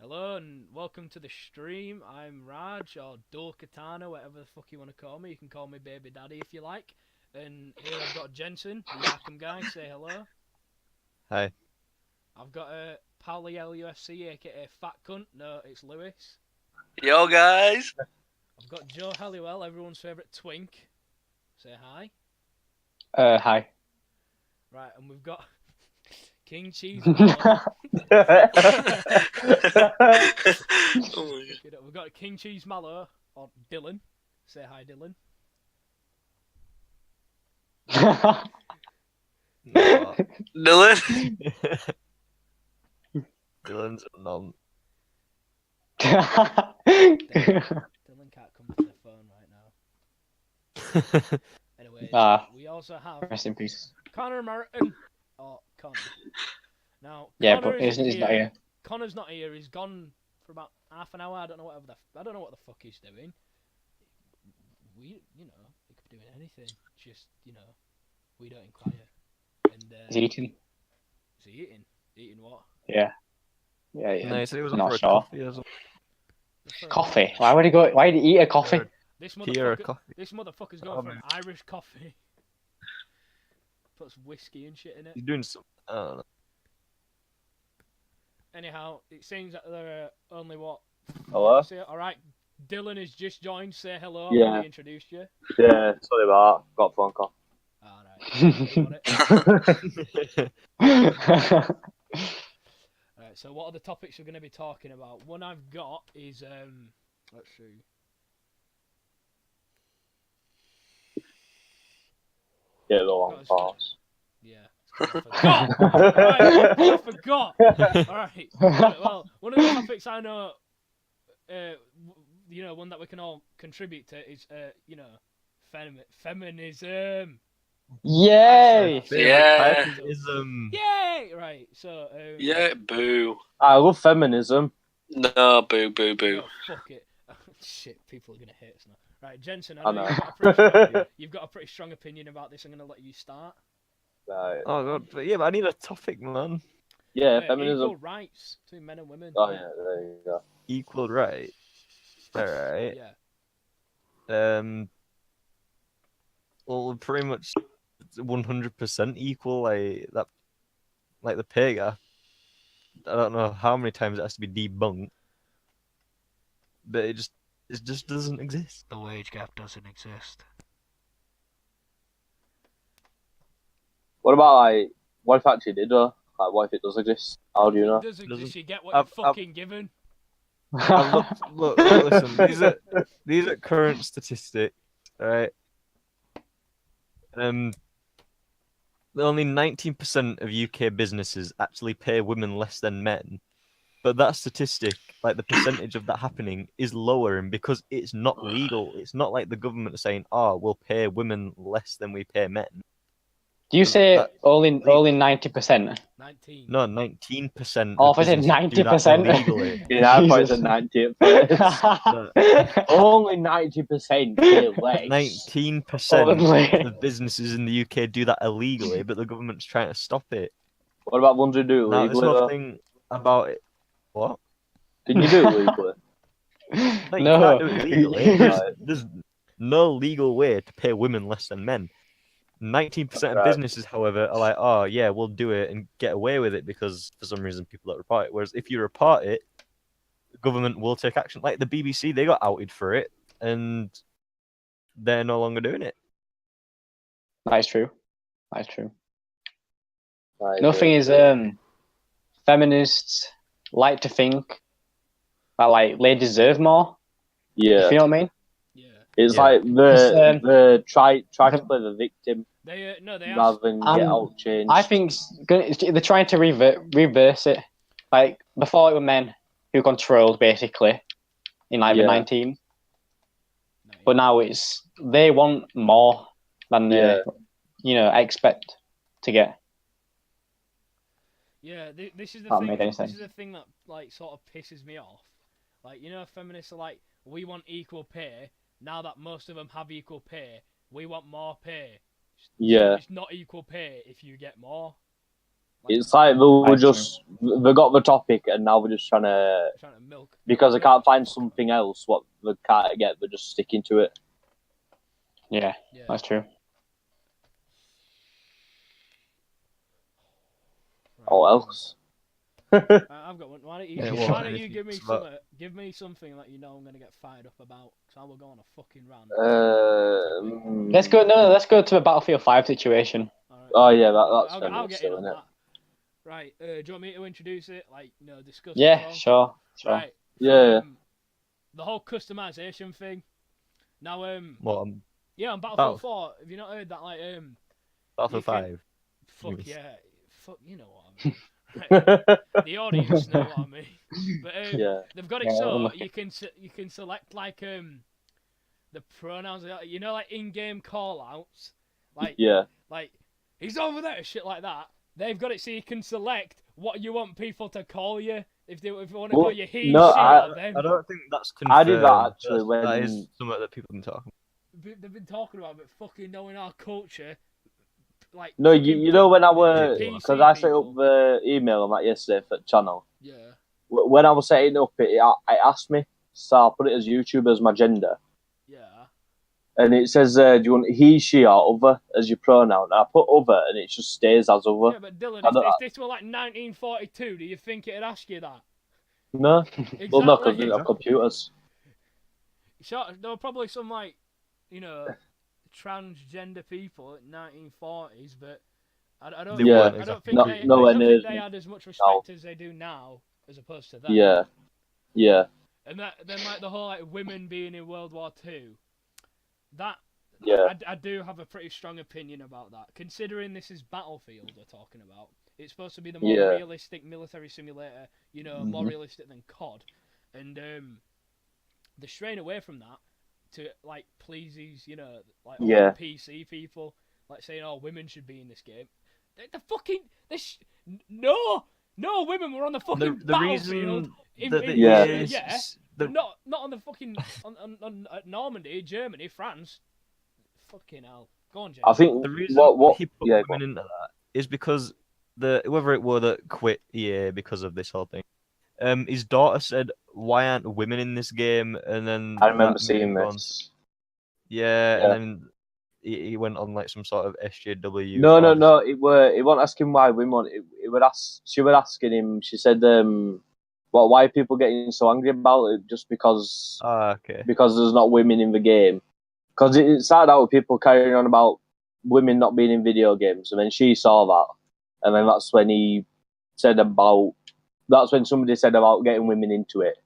Hello and welcome to the stream. I'm Raj, or Dul Katana, whatever the fuck you want to call me. You can call me Baby Daddy if you like. And here I've got Jensen, the Arkham guy. Say hello. Hi. I've got Pally LUFC, aka Fat Cunt. No, it's Lewis. Yo, guys. I've got Joe Halliwell, everyone's favourite twink. Say hi. Hi. Right, and we've got King Cheese Mallow. Oh We've got King Cheese Mallow, or Dylan. Say hi, Dylan. No. Dylan. Dylan's none. Dylan can't come to the phone right now. Anyway, we also have Rest in peace. Connor Merton, or Connor. Now, Yeah, Connor but isn't he's not here. Connor's not here. He's gone for about half an hour. I don't know what the fuck he's doing. He could be doing anything. Just, we don't inquire. And He's eating. is he eating? Eating what? Yeah. No, he said he was up Not for a sure. coffee or something. Coffee. Why would he go? Why did he eat a coffee? This Tea or a motherfucker. coffee. This motherfucker's going for an Irish coffee. Puts whiskey and shit in it. He's doing some. I don't know. Anyhow, it seems that there are only what? Hello? Alright, Dylan has just joined. Say hello. Yeah. I've already introduced you. Yeah, sorry about that. Got a phone call. Alright, so what are the topics we're going to be talking about? One I've got is, let's see. Yeah, the long pause. Yeah. I forgot! Right, I forgot! Alright, well, one of the topics I know, one that we can all contribute to is, feminism. Yay! Yeah. Yay! Right, so, Yeah, boo. I love feminism. No, boo, boo, boo. oh, fuck it. Shit, people are gonna hate us now. Right, Jensen, I I know, know. you've got a pretty strong opinion about this. I'm gonna let you start. Right. Oh god, but yeah, but I need a topic, man. Yeah, Equal feminism. rights between men and women. Oh, yeah, there you go. Equal right. Alright. Yeah. Well, pretty much 100% equal, like that, like the pay gap. I don't know how many times it has to be debunked, but it just doesn't exist. The wage gap doesn't exist. What about, like, what if it actually did, though? Like, what if it does exist? How do you know? It does exist. Doesn't- You get what you're fucking given. Look, listen. These are current statistics, right? Only 19% of UK businesses actually pay women less than men, but that statistic, like the percentage of that happening, is lower, and because it's not legal, it's not like the government are saying, "Oh, we'll pay women less than we pay men." Do you say That- only 90%? 19. No, 19%. Oh, of if I said businesses do that 90%. illegally. Yeah, I thought it Jesus. said 90. Only 90% pay less. 19% Only. of businesses in the UK do that illegally, but the government's trying to stop it. What about ones who do it Now, there's legally, though? nothing about it. What? Can you do it legally? No, you No. can't do it legally. Right. There's no legal way to pay women less than men. 19% of Right. businesses, however, are like, oh, yeah, we'll do it and get away with it because for some reason people don't report it. Whereas if you report it, the government will take action. Like the BBC, they got outed for it and they're no longer doing it. That is true. That is true. Right, Nothing is feminists like to think that like they deserve more. Yeah. If you know what I mean? Yeah. It's Yeah. like the try to play the victim They they rather than get out changed. I think they're trying to reverse it. Like before, it were men who controlled basically in like the Yeah. 19, but now it's they want more than they expect to get. Yeah, this is the Can't thing. make any This sense. is the thing that like sort of pisses me off. Like, feminists are like, we want equal pay. Now that most of them have equal pay, we want more pay. Yeah. It's not equal pay if you get more. It's like we Right, just we got the topic and now we're just trying to milk. because they can't find something else what they can't get. They're just sticking to it. Yeah, Yeah. that's true. Or else. I've got one. Why don't you, Yeah, why don't you give me anything about- give me something that you know I'm gonna get fired up about? Because I will go on a fucking rant. Let's go. No, let's go to the Battlefield 5 situation. All right, Oh yeah, that's I'll get in on isn't it? that. Right. Do you want me to introduce it? Like, discuss. Yeah, it as well? sure. Right. Yeah. The whole customization thing. Now, What? yeah, on Battlefield 4. Have you not heard that? Like, Battlefield you can- 5. Fuck Yes. yeah. Fuck, you know what I mean. Right. The audience know what I mean. But Yeah. they've got it Yeah, so look. you can select like the pronouns, like in-game call-outs, like Yeah. like he's over there, shit like that. They've got it so you can select what you want people to call you. If they want to Well, call you he, no, she, or them. I don't think that's confirmed. I did that actually That when is something that people can talk about. They've been talking about it, fucking knowing our culture. Like no, fucking you know when I were PC because I set people. up the email on that yesterday for the channel. Yeah. When I was setting up it asked me, so I put it as YouTube as my gender, Yeah. and it says, "Do you want he, she, or other as your pronoun?" And I put other, and it just stays as other. Yeah, but Dylan, I don't- if this were like 1942, do you think it'd ask you that? No, Exactly. well, no, because we don't have computers. Sure, there were probably some like, transgender people in 1940s, but I don't. They Yeah. weren't I don't exactly. think they. no, I don't think and, they had as much respect as they do now, as opposed to that. Yeah, yeah, And then like the whole like women being in World War II, that yeah. I do have a pretty strong opinion about that. Considering this is Battlefield we're talking about, it's supposed to be the more Yeah. realistic military simulator, more realistic than COD, and they're straying away from that to like please these like all Yeah. PC people, like saying women should be in this game. The fucking no women were on the fucking The battlefield. reason Yeah. is Not on the fucking on Normandy, Germany, France. Fucking hell. Go on, James. I think the reason what he put yeah, women into that is because whoever it were that quit EA because of this whole thing. His daughter said, "Why aren't women in this game?" And then I remember that seeing made him go on- this. Yeah, Yeah. and then he went on like some sort of SJW. No. It wasn't asking why women. It would ask. She was asking him. She said, why are people getting so angry about it? Just because Okay. because there's not women in the game. Because it started out with people carrying on about women not being in video games, and then she saw that, and then that's when he said about. That's when somebody said about getting women into it.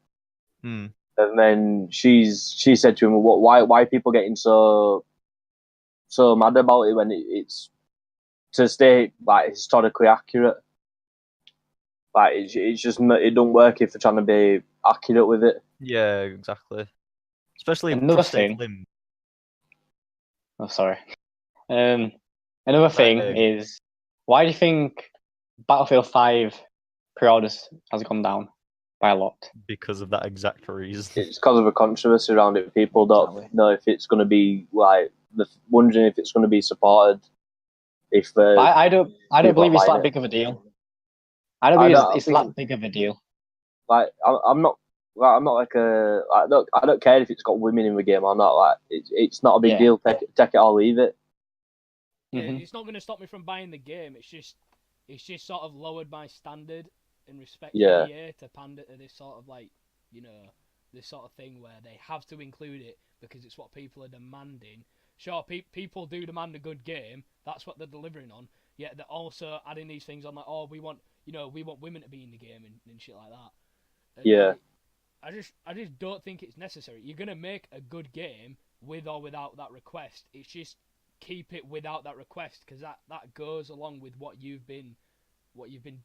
Hmm. And then she said to him, why are people getting so mad about it when it's to stay like historically accurate? Like it's just it don't work if they're trying to be accurate with it. Yeah, exactly. Especially Another prosthetic thing- limb. Oh, sorry. Another thing Right. is, why do you think Battlefield 5 pre-orders has gone down by a lot? Because of that exact reason. It's because of a controversy around it. People don't Exactly. know if it's going to be like they're wondering if it's going to be supported. If I don't people believe it's like that it. big of a deal. I don't believe don't it's think- that big of a deal. like I'm not like I don't care if it's got women in the game or not. Like it's not a big Yeah. deal. Take it or leave it. Yeah, Mhm. it's not going to stop me from buying the game. It's just sort of lowered my standard in respect Yeah. to EA to pander to this sort of like this sort of thing where they have to include it because it's what people are demanding. Sure, people do demand a good game. That's what they're delivering on. Yet they're also adding these things on like, we want women to be in the game and shit like that. And Yeah. I just don't think it's necessary. You're gonna make a good game with or without that request. It's just keep it without that request because that goes along with what you've been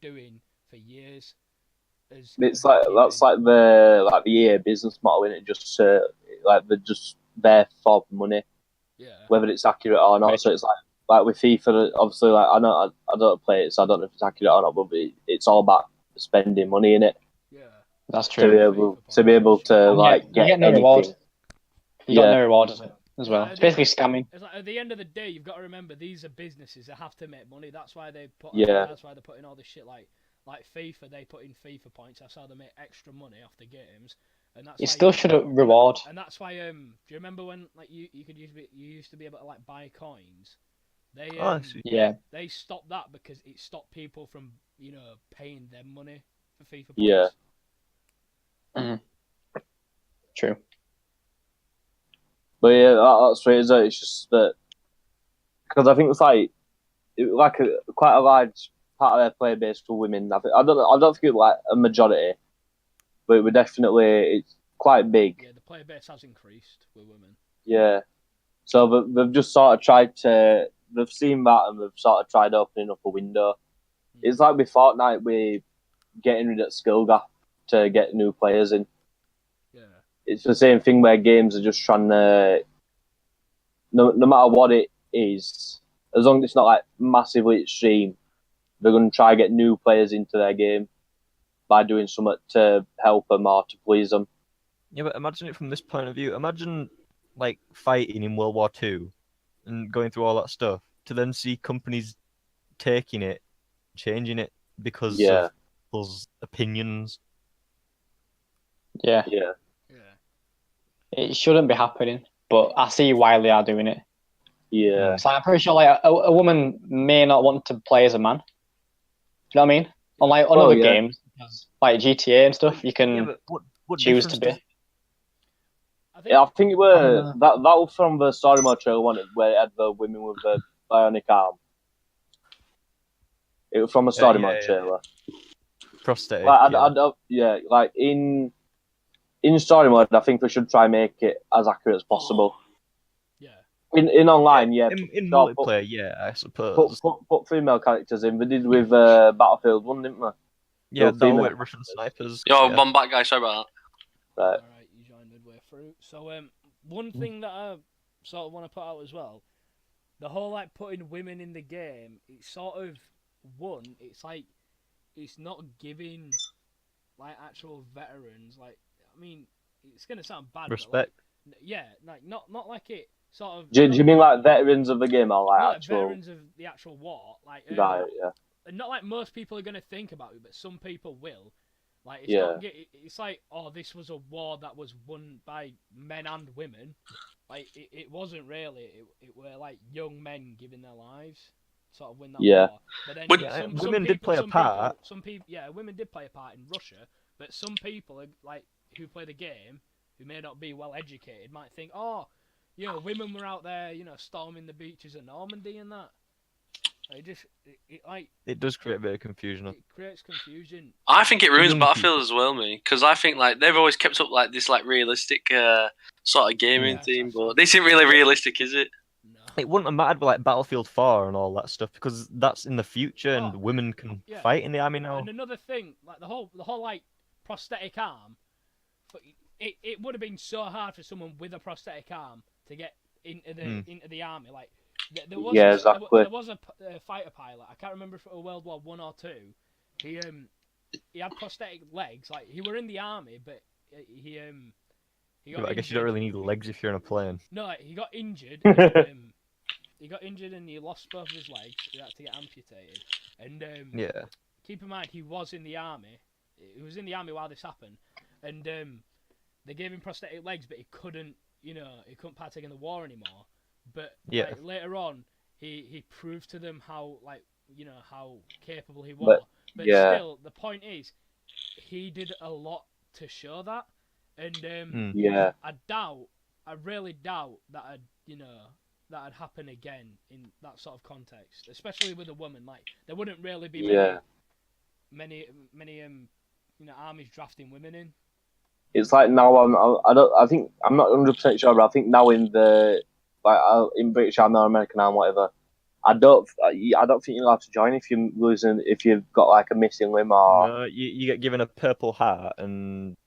doing for years. It's like that's like the EA business model, and it just like they're just there for money, yeah. whether it's accurate or not. Right. So it's like with FIFA, obviously, like I know I don't play it, so I don't know if it's accurate or not. But it's all about spending money in it Yeah. That's to be true. able to And like you get get no anything. reward. You got Yeah. no reward, is it? as well. Yeah, It's basically scamming. It's like at the end of the day, you've got to remember these are businesses that have to make money. That's why they put. Yeah. That's why they put in all this shit like FIFA. They put in FIFA points. That's how they make extra money off the games. And that's You why still should reward. And that's why do you remember when like you used to be able to like buy coins? They Yeah. they stopped that because it stopped people from paying them money for FIFA points. Yeah. True. But yeah, that's what it is. It's just that because I think it's like quite a large part of their player base for women. I don't think it's like a majority, but it would definitely it's quite big. Yeah, the player base has increased with women. Yeah, so they've just sort of tried to. They've seen that and they've sort of tried opening up a window. It's like with Fortnite, we're getting rid of the skill gap to get new players in. Yeah. It's the same thing where games are just trying to, no matter what it is, as long as it's not like massively extreme, they're going to try to get new players into their game by doing something to help them or to please them. Yeah, but imagine it from this point of view. Imagine like fighting in World War II and going through all that stuff to then see companies taking it, changing it because of those opinions. Yeah. Yeah. It shouldn't be happening, but I see why they are doing it. Yeah. So I'm pretty sure like a woman may not want to play as a man. Do you know what I mean? Unlike on other games, like GTA and stuff, you can what choose to be. I think it were that was from the story mode trailer, wasn't it, where it had the women with the bionic arm. It was from a story mode trailer. Prosthetic. Like in story mode, I think we should try and make it as accurate as possible. Yeah. In online, yeah. In multiplayer, yeah, I suppose. Put female characters in. We did with Battlefield 1, didn't we? Yeah, that with Russian snipers. Yo, one back guy, sorry about that. Right. Alright, you joined midway through. So one thing that I sort of want to put out as well, the whole like putting women in the game, it's sort of it's like it's not giving like actual veterans like I mean it's gonna sound bad. Respect. But, like, yeah, like not like it sort of. Do you mean like veterans of the game or like not actual veterans of the actual war? Like right, yeah. And not like most people are gonna think about it, but some people will. Like it's not, it's like this was a war that was won by men and women. Like it wasn't really. It were like young men giving their lives, sort of win that war. But then women did play a part. Some people, women did play a part in Russia. But some people like who play the game, who may not be well educated, might think, women were out there, storming the beaches of Normandy and that. It does create a bit of confusion. It creates confusion. I think it ruins Battlefield as well, me, because I think like they've always kept up like this like realistic sort of gaming theme, but this isn't really realistic, is it? No. It wouldn't have mattered with like Battlefield 4 and all that stuff because that's in the future and women can fight in the army now. And another thing, like the whole like prosthetic arm, it would have been so hard for someone with a prosthetic arm to get into the army. Like there was there was a fighter pilot. I can't remember if it was World War I or II. He had prosthetic legs. Like he were in the army, but he got I guess you don't really need legs if you're in a plane. No, he got injured. He got injured and he lost both of his legs. He had to get amputated. And keep in mind, he was in the army. He was in the army while this happened, and they gave him prosthetic legs, but he couldn't partake in the war anymore. But like, later on, he proved to them how how capable he was. But still, the point is, he did a lot to show that, and I really doubt that that'd happen again in that sort of context, especially with a woman. Like there wouldn't really be many armies drafting women in. It's like now I think I'm not 100% sure, but I think now in the in British Army or American Army, whatever, I don't think you're allowed to join if you've got like a missing limb or. No, you get given a purple heart and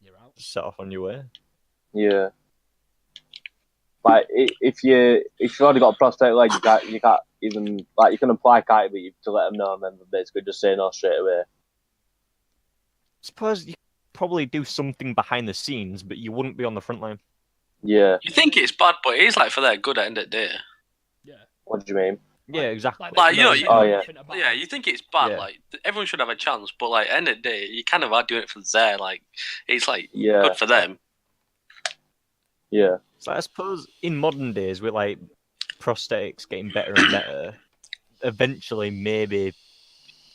you're out. Set off on your way. Yeah. Like if you've already got a prosthetic leg, you can't even like you can apply kite leave to let them know, and then basically just say no straight away. Suppose you could probably do something behind the scenes, but you wouldn't be on the front line. Yeah. You think it's bad, but it is like for their good at the end of the day. Yeah. What do you mean? Yeah, exactly. Like, you know, Oh, yeah. Yeah, you think it's bad. Yeah. Like everyone should have a chance, but like at the end of the day, you kind of are doing it for their like. It's like Yeah. good for them. Yeah. So I suppose in modern days, with like prosthetics getting better and better, eventually maybe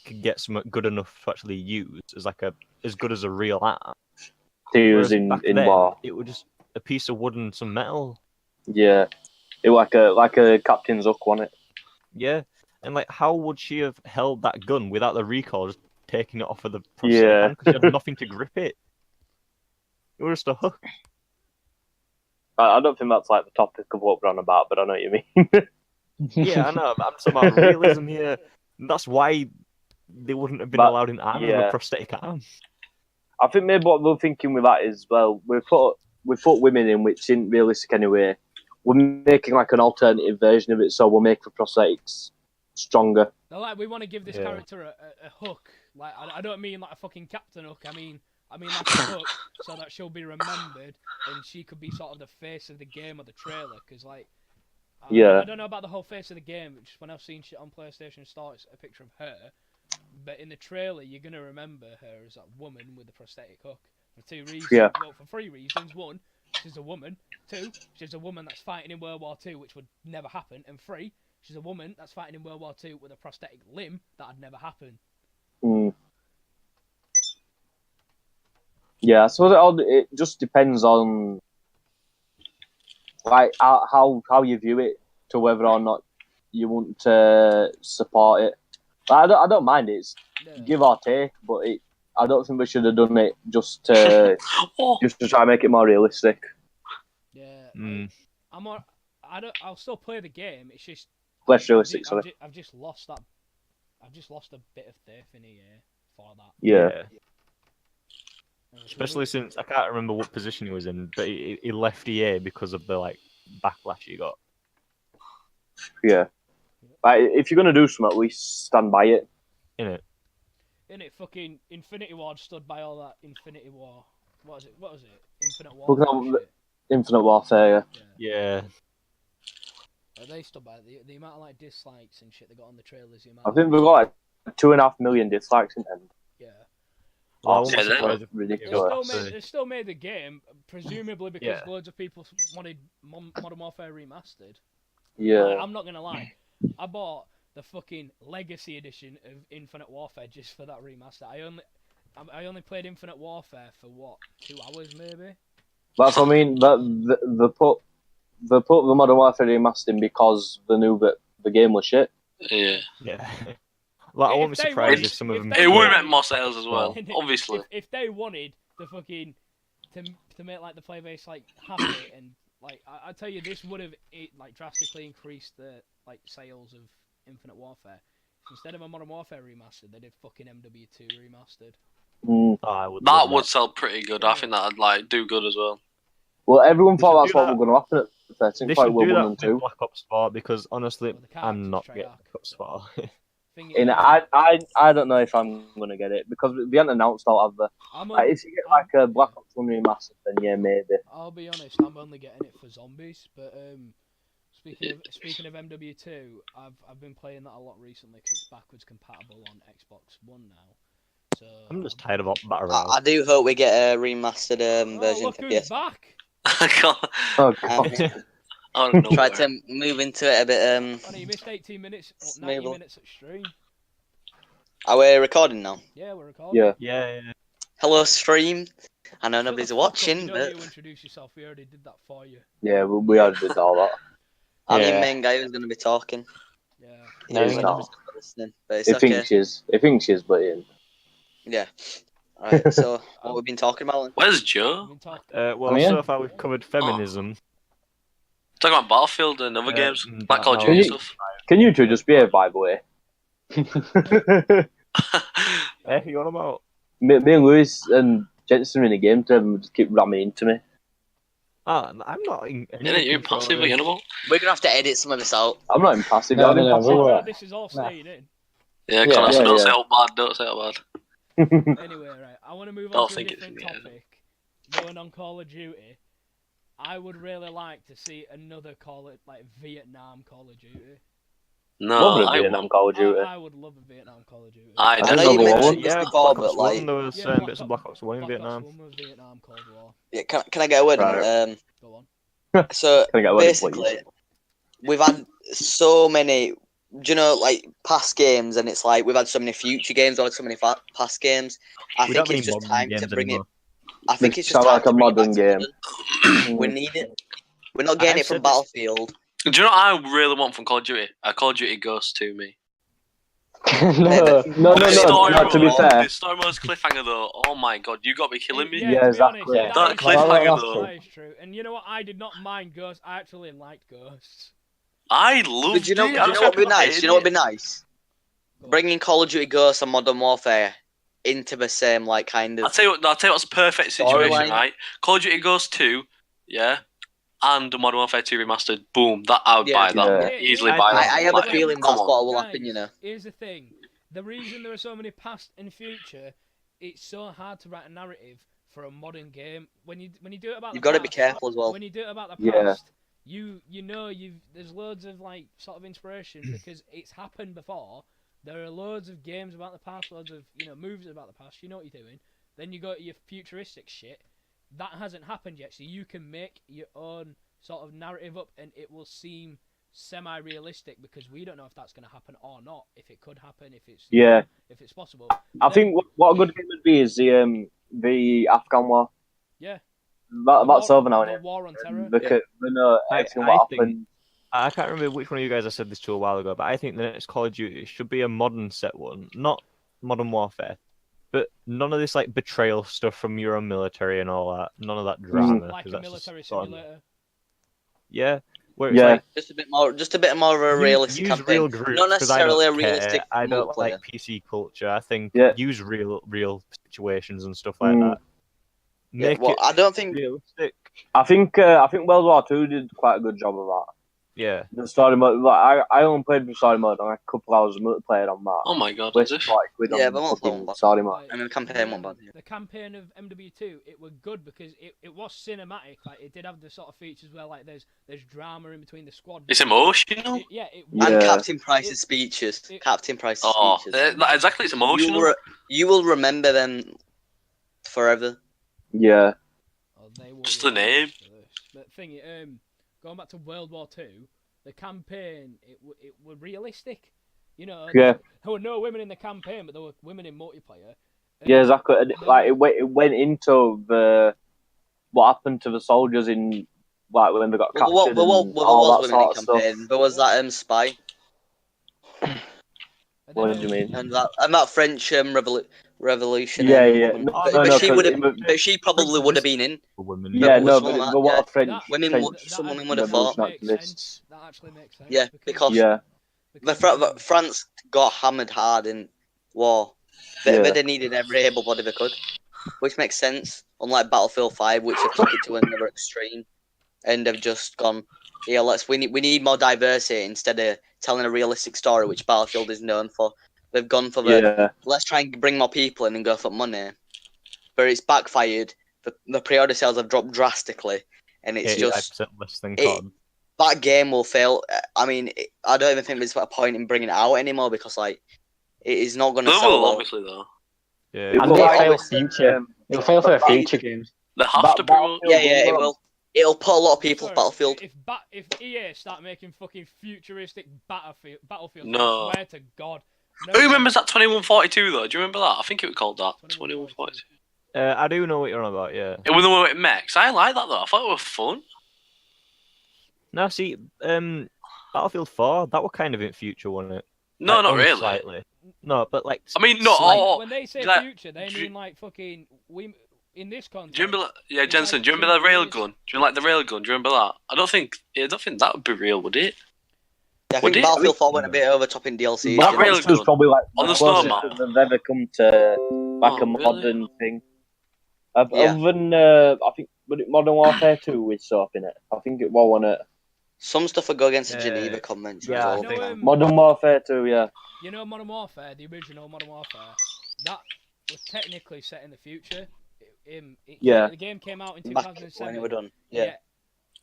could get something good enough to actually use as like as good as a real arm. To use Whereas back in then, war. it was just a piece of wood and some metal. Yeah. It was like a Captain's Hook, wasn't it? Yeah, and like, how would she have held that gun without the recoil, just taking it off of the prosthetic Yeah. hand? Because she had nothing to grip it. It was just a hook. I don't think that's like the topic of what we're on about, but I know what you mean. Yeah, I know. I'm talking about realism here. That's why they wouldn't have been But, allowed in arms with yeah. a prosthetic arm. I think maybe what we're thinking with that is, well, we put women in, which isn't realistic anyway. We're making like an alternative version of it, so we'll make the prosthetics stronger. No, like we want to give this Yeah. character a hook. Like I don't mean like a fucking Captain Hook. I mean like a hook so that she'll be remembered and she could be sort of the face of the game or the trailer. Because like, Yeah. I don't know about the whole face of the game. Just when I've seen shit on PlayStation Store, it's a picture of her. But in the trailer, you're gonna remember her as that woman with the prosthetic hook for two reasons. Yeah. Well, for three reasons. One, she's a woman. Two, she's a woman that's fighting in World War II, which would never happen. And three, she's a woman that's fighting in World War II with a prosthetic limb that'd never happen. Mm. Yeah, so it just depends on like how you view it, to whether or not you want to support it. Like, I don't mind it. It's give or take, but I don't think we should have done it just to try and make it more realistic. Yeah. Mm. I'll still play the game. It's just Less realistic, sorry. I've just lost that. I've just lost a bit of faith in EA for that. Yeah. Especially since I can't remember what position he was in, but he left EA because of the like backlash he got. Yeah. Like, if you're gonna do something, at least stand by it. Innit? Fucking Infinity Ward stood by all that Infinity War. What was it? Infinite Look at Warfare shit. Infinite Warfare. Yeah. They stood by it. The amount of like dislikes and shit they got on the trailers. The amount I think we've got like 2.5 million dislikes in the end. Yeah. Well, I Oh, won't be yeah, surprised if- ridiculous. They still made the game, presumably because Yeah. loads of people wanted Modern Warfare remastered. Yeah. Like, I'm not gonna lie, I bought the fucking Legacy Edition of Infinite Warfare just for that remaster. I only played Infinite Warfare for what, 2 hours maybe. That's what I mean. The put the Modern Warfare remastered because they knew that the game was shit. Yeah. Yeah. Like, I If won't be they surprised wanted- if some of if them. they It would wanted- have meant more sales as well, obviously. If they wanted the fucking to make like the player base like happy and like I tell you, this would have like drastically increased the like sales of Infinite Warfare. Instead of a Modern Warfare remastered, they did fucking MW2 remastered. Mm. Oh, I would That love would sell pretty good. I think that'd like do good as well. Well, everyone They thought should that's do what that. was going to happen at first. They It's quite should well do 1 that and with 2. Black Ops 4 because honestly, Well, the I'm not character's getting Treyarch. Black Ops 4. Thing And is, I don't know if I'm going to get it because they haven't announced all of the. I'm Like, if you get like a Black Ops 1 remastered, then yeah, maybe. I'll be honest, I'm only getting it for zombies. But speaking of MW2, I've been playing that a lot recently because it's backwards compatible on Xbox One now. So I'm just tired of battle I royale. do hope we get a remastered version look for who's PS. back! I can't. Oh, God. I don't know. Try to move into it a bit. Oh, you missed 18 minutes, 90 Smoothly. minutes at stream. Are we recording now? Yeah, we're recording. Yeah. Yeah. Hello, stream. I know Shut nobody's the fuck up, watching, you don't but need to introduce yourself. We already did that for you. Yeah, we already did all that. I'm the Yeah. main guy who's going to be talking. Yeah. No, he's Nobody's not. listening, but it's He okay. thinks she's, but in. Yeah. Alright, so what we've been talking about? Where's We've Joe? been talking. Well, I'm here. so far we've covered feminism. Talking about Battlefield and other games, Mm, like Call of no. Duty and Can stuff. Can you two just behave, by the way? You on about? me and Lewis and Jensen are in a game to them just keep ramming into me. Ah, I'm not. In Innit, you're impossible, you know what? We're going to have to edit some of this out. I'm not impassive. No, I'm no, no, impassive. we're- No, this is all staying in. Yeah, Yeah, Connor, so yeah, don't yeah. say it bad, don't say it bad. Anyway, right, I want to move I'll on to a think it's- different yeah. topic. Going on Call of Duty. I would really like to see another Vietnam Call of Duty. No, Love I Vietnam won't. Call of Duty. I would love a Vietnam Call of Duty. I I don't know know you what mentioned one. this Yeah, before, Black but Ops 1, like, there was Yeah, bits of Black Ops 1 in Black Ops Vietnam. 1 was Vietnam Cold War. yeah, can I get a word on Right. it? Go on. So Can I get a word in, basically, we've had so many, do you know, like past games, and it's like we've had so many future games or so many past games. I We don't think have it's any just modern time to games bring anymore. it. I think This it's just sound time like a to bring it back modern to game. modern. We need it. We're not getting I've it from said this- Battlefield. Do you know what I really want from Call of Duty? A Call of Duty Ghost to me. No, to be fair. The story mode's cliffhanger though. Oh my god, you got me killing me. Yeah, Yeah, to be exactly. honest, That is cliffhanger that's though. That is true. And you know what? I did not mind Ghosts. I actually liked Ghosts. I loved But do you know it. what would be nice? Do you know what would be nice? Bringing Call of Duty Ghosts and Modern Warfare into the same like kind of. I'll tell you what's a perfect situation, Storyline. right? Call of Duty Ghost 2, yeah, and Modern Warfare 2 remastered. Boom, that I would buy that. Yeah. Easily I buy think- that. I have a Like, feeling come that's on. what will happen. You know. Here's the thing. The reason there are so many past and future, it's so hard to write a narrative for a modern game. When you do it about You've the got to be past, careful as well. when you do it about the Yeah. past, you know there's loads of like sort of inspiration because it's happened before. There are loads of games about the past, loads of movies about the past. You know what you're doing. Then you go to your futuristic shit. That hasn't happened yet, so you can make your own sort of narrative up, and it will seem semi-realistic because we don't know if that's going to happen or not. If it could happen, if it's possible. I think what a good game would be is the Afghan War. Yeah. That's over now, The innit? War on Terror. Because we know everything what think- happened. I can't remember which one of you guys I said this to a while ago, but I think the next Call of Duty should be a modern set one, not Modern Warfare, but none of this like betrayal stuff from your own military and all that. None of that drama. Like 'cause a that's military just sort of- simulator. Yeah, where it's Yeah. like Just a bit more of a realistic use campaign. real groups, Not 'cause I necessarily a don't care. realistic I don't multiplayer. like PC culture. I think Yeah. use real situations and stuff like Mm. that. Yeah, Make well, it I don't think. realistic. I think World War II did quite a good job of that. Yeah. The story mode, like, I only played the story mode on a couple hours of multiplayer on that. Oh my god, Wasted as if. 40 quid Yeah, on but the what's fucking that? story mode. Like, I mean, the campaign wasn't bad. Yeah. The campaign of MW2, it was good because it was cinematic. Like it did have the sort of features where like there's drama in between the squad. It's emotional. It Yeah. And Captain Price's It- speeches. it- Captain Price's Oh, speeches. exactly. It's emotional. You will remember them forever. Yeah. Oh, they will Just the name. for this. But thing, going back to World War Two, the campaign it was realistic. You know, Yeah. there were no women in the campaign, but there were women in multiplayer. And Yeah, exactly. And, they like, were- it went into what happened to the soldiers in, like, when they got captured Well, and there all was that women in sort of stuff. campaign. There was that Spy and What then, do you mean? and that French revolution. Yeah. Woman. No, But she 'cause would it have. was- But she probably would have been in. For women. Yeah, But no, some of but that, what yeah. a French, That- Women French would- some women that would have revolution fought. makes activists. sense. That actually makes sense. Yeah, because Yeah. France got hammered hard in war. Yeah. They needed every able body they could, which makes sense. Unlike Battlefield 5, which have took it to another extreme, and have just gone, yeah, we need more diversity instead of telling a realistic story, which Battlefield is known for. They've gone for Yeah. let's try and bring more people in and go for money, but it's backfired. The pre-order sales have dropped drastically, and it's just 85% less than it- COD. that game will fail. I mean, I don't even think there's a point in bringing it out anymore because like it is not going to They sell will, well. obviously, though. Yeah. It And will, they like, fail future. It'll fail for the future games. They have to promote. Yeah, it will. It'll put a lot of people Sorry, off Battlefield. If EA start making fucking futuristic battlefield, No. I swear to God. Who remembers that 2142 though? Do you remember that? I think it was called that. 2142. 2142. I do know what you're on about, yeah. It was the one with mechs. I like that though. I thought it was fun. Now, see, Battlefield 4, that was kind of in future, wasn't it? No, Like, not only really. Slightly. No, but like. I mean, not slight- all. When they say like, future, they do you- mean like fucking in this context. Do you remember? Yeah, It's Jensen. like Do you remember the 2 years. railgun? Do you like the railgun? Do you remember that? I don't think that would be real, would it? I Would think it? Battlefield 4 went a bit over top in DLC. That That really was good. probably like On the closest snow that they've ever come to like Oh, a really? modern thing. Yeah. Other than I think Modern Warfare 2 with soap in it. I think it was one it. Some stuff would go against the Geneva Yeah, Convention. yeah, all I the think- time. Modern Warfare 2, yeah. You know Modern Warfare, the original Modern Warfare, that was technically set in the future. Yeah. The game came out in Back when 2007. it were done. Yeah.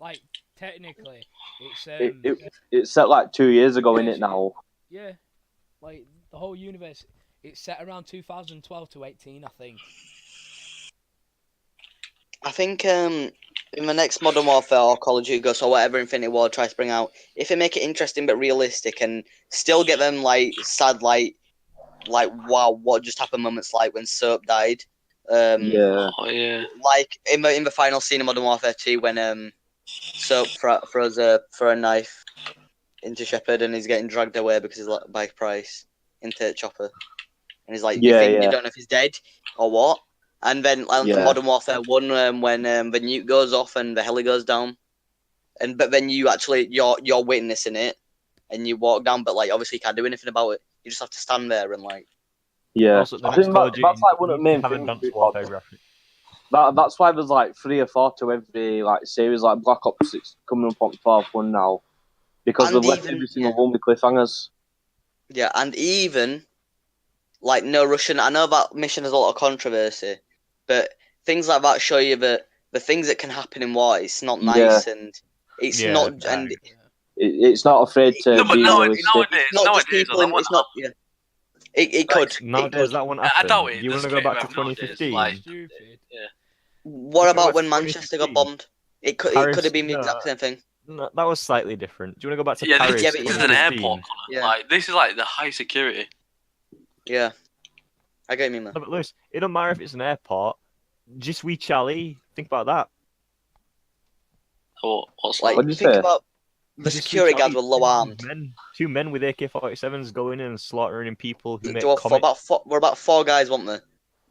like technically, it's It's set like 2 years ago, Yeah, innit now? yeah, like the whole universe. It's set around 2012 to 18, I think. I think in the next Modern Warfare or Call of Duty Ghosts or whatever Infinity Ward tries to bring out, if they make it interesting but realistic and still get them like sad like wow, what just happened moments like when Soap died. Yeah. Oh yeah. Like in the final scene of Modern Warfare 2 when Soap throws a knife into Shepard and he's getting dragged away because he's like by Price into Chopper. And he's like, you don't know if he's dead or what? And then Modern Warfare 1 when the nuke goes off and the heli goes down. But then you're witnessing it and you walk down, but like obviously you can't do anything about it. You just have to stand there and like. Yeah. Also, the I next think Call of Duty, that's like one of the main have things. advanced warfare graphics. That's why there's like 3 or 4 to every like series, like Black Ops 6 coming up on 4th one now. Because And they've left even- every single one with cliffhangers. Yeah, and even like no Russian. I know that mission has a lot of controversy, but things like that show you that the things that can happen in war, it's not nice and it's Yeah, not yeah. and It's not afraid to No, but be nowadays, realistic. it's not just nowadays, people. that In, won't it's not. happen. Yeah, it could. Nowadays, that won't I happen. doubt it. You want to There's go back to creative nowadays, 2015? like- Stupid. What Go about back when to Manchester got 2015. bombed? It could have been the no. exact same thing. No, that was slightly different. Do you want to go back to Yeah, Paris? this is an 2015? airport. Connor. Yeah. Like this is like the high security. Yeah, I get you, man. No, but Lewis, it don't matter if it's an airport. Just we Charlie. Think about that. Or what's Like What did you think say? about the Just we security guards Charlie, were low armed. Two men with AK-47s going in and slaughtering people who make There were comics. about 4 guys, weren't there?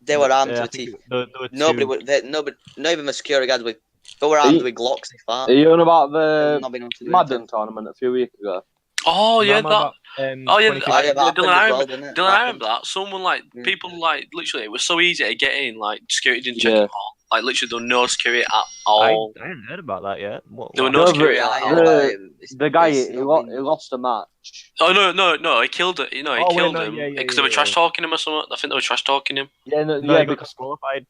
They were armed to I the think teeth. there were Nobody two. would. Nobody. Not even the security guards were. They were armed with Glocks. If that. Are you on about Not being able to do Madden anything. tournament a few weeks ago? Oh No, yeah, I'm that. about, Oh yeah, 2015. Oh, yeah, that Dylan, happened I as well, remember, didn't it? Dylan, That I remember that. Someone like Yeah. people like literally, it was so easy to get in. Like security didn't check Yeah. it all. Like literally, there was no security at I all. hadn't heard about that yet. There were what no No, security Yeah, at yeah, all. The guy it's he not been- lost a match. Oh no, he killed it. You know, he Oh, wait, killed no, him yeah, yeah, because yeah, they were yeah. trash talking him or something. I think they were trash talking him. Yeah, No, yeah, he got because disqualified.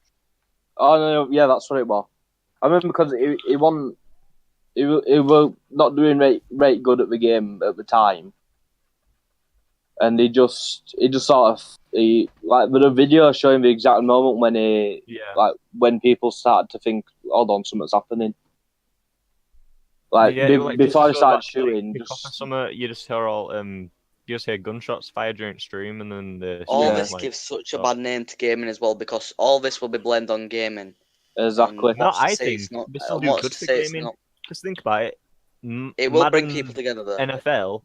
oh no, yeah, that's what it was. I remember because he won. He were not doing rate good at the game at the time, and he just sort of like with a video showing the exact moment when Yeah. when people started to think, hold on, something's happening. Like, Yeah, like, before they just started like, shooting, kick off or just something, you just hear all you just hear gunshots fired during stream, and then the All Yeah. this like, gives such a oh. bad name to gaming as well because all this will be blamed on gaming. exactly. And No, what's to I say think it's not. this will And do what's good to for say it's gaming. not. Just think about it. It will bring Madden people together though. NFL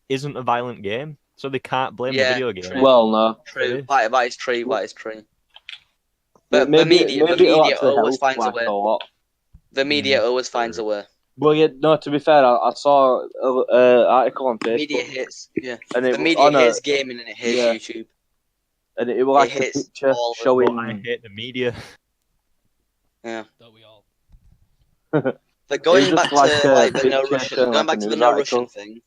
isn't a violent game, so they can't blame Yeah, the video game. true. Well, no, True. It That is true. That is true. But maybe the it'll media actually always help finds a like way. a lot. The media always finds a way. Well, yeah, no. To be fair, I saw an article on Facebook. Media hates. Yeah. And it The was media on hates gaming and it hates yeah. YouTube. and it was like It a hits picture all of them. But I showing. hate the media. Yeah. Don't we all? But going just back to like a like the no picture Russian, showing going like a back to the news no article. Russian thing,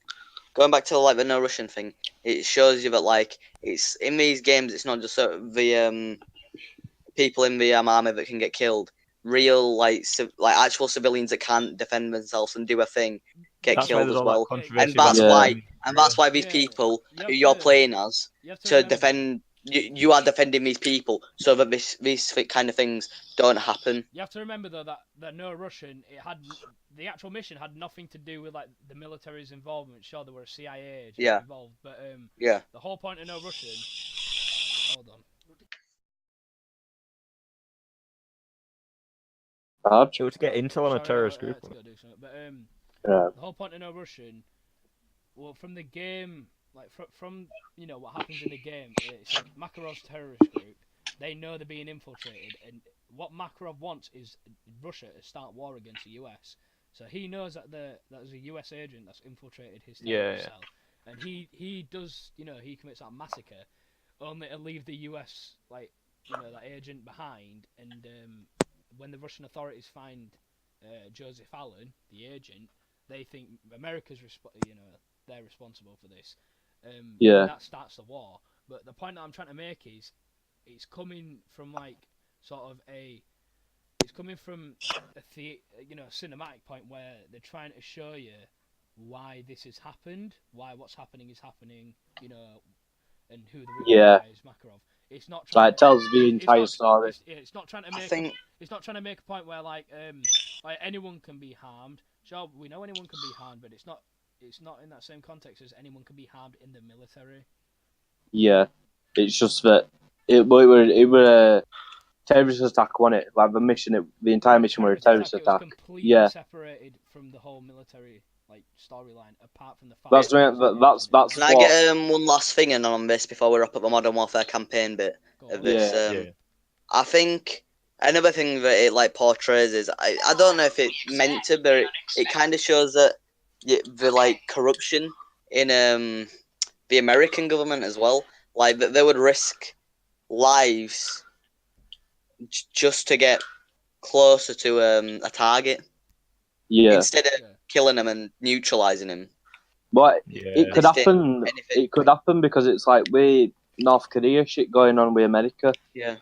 going back to like the no Russian thing, it shows you that like it's in these games, it's not just sort of the people in the army that can get killed. Real like actual civilians that can't defend themselves and do a thing get That's why killed there's as all well. that controversy. And that's Yeah. why, these Yeah. people You who have you're to- playing as You have to to remember, defend. You are defending these people so that these kind of things don't happen. You have to remember though that no Russian, the actual mission had nothing to do with like the military's involvement. Sure, there were a CIA agent Yeah. involved, but Yeah. the whole point of no Russian. Hold on. Hard. It was to get intel on a Sorry, terrorist I group. had to go do something. But Yeah. the whole point of no Russian, well, from the game, like from you know what happens in the game, it's like Makarov's terrorist group. They know they're being infiltrated, and what Makarov wants is Russia to start war against the US. So he knows that there's a US agent that's infiltrated his terrorist cell, and he does, you know, he commits that massacre only to leave the US like, you know, that agent behind. And when the Russian authorities find Joseph Allen, the agent, they think America's they're responsible for this. Yeah. And that starts the war. But the point that I'm trying to make is, it's coming from like sort of it's coming from a cinematic point where they're trying to show you why this has happened, why what's happening is happening, and who the real guy is, Makarov. It's not trying. Like, tells the entire story. It's not trying to make. It's not trying to make a point where like anyone can be harmed. Sure, we know anyone can be harmed, but it's not in that same context as anyone can be harmed in the military. Yeah, it's just that it were a terrorist attack, wasn't it? Like the entire mission were a terrorist attack. It was completely separated from the whole military storyline, apart from the fact. That's Can I get one last thing in on this before we wrap up the Modern Warfare campaign bit of this? I think another thing that it portrays is I don't know if it's meant to, but it kind of shows that the corruption in the American government as well, like that they would risk lives just to get closer to a target. Yeah. Instead of killing him and neutralizing him. But it could happen. It could happen because it's like North Korea shit going on with America. Yeah.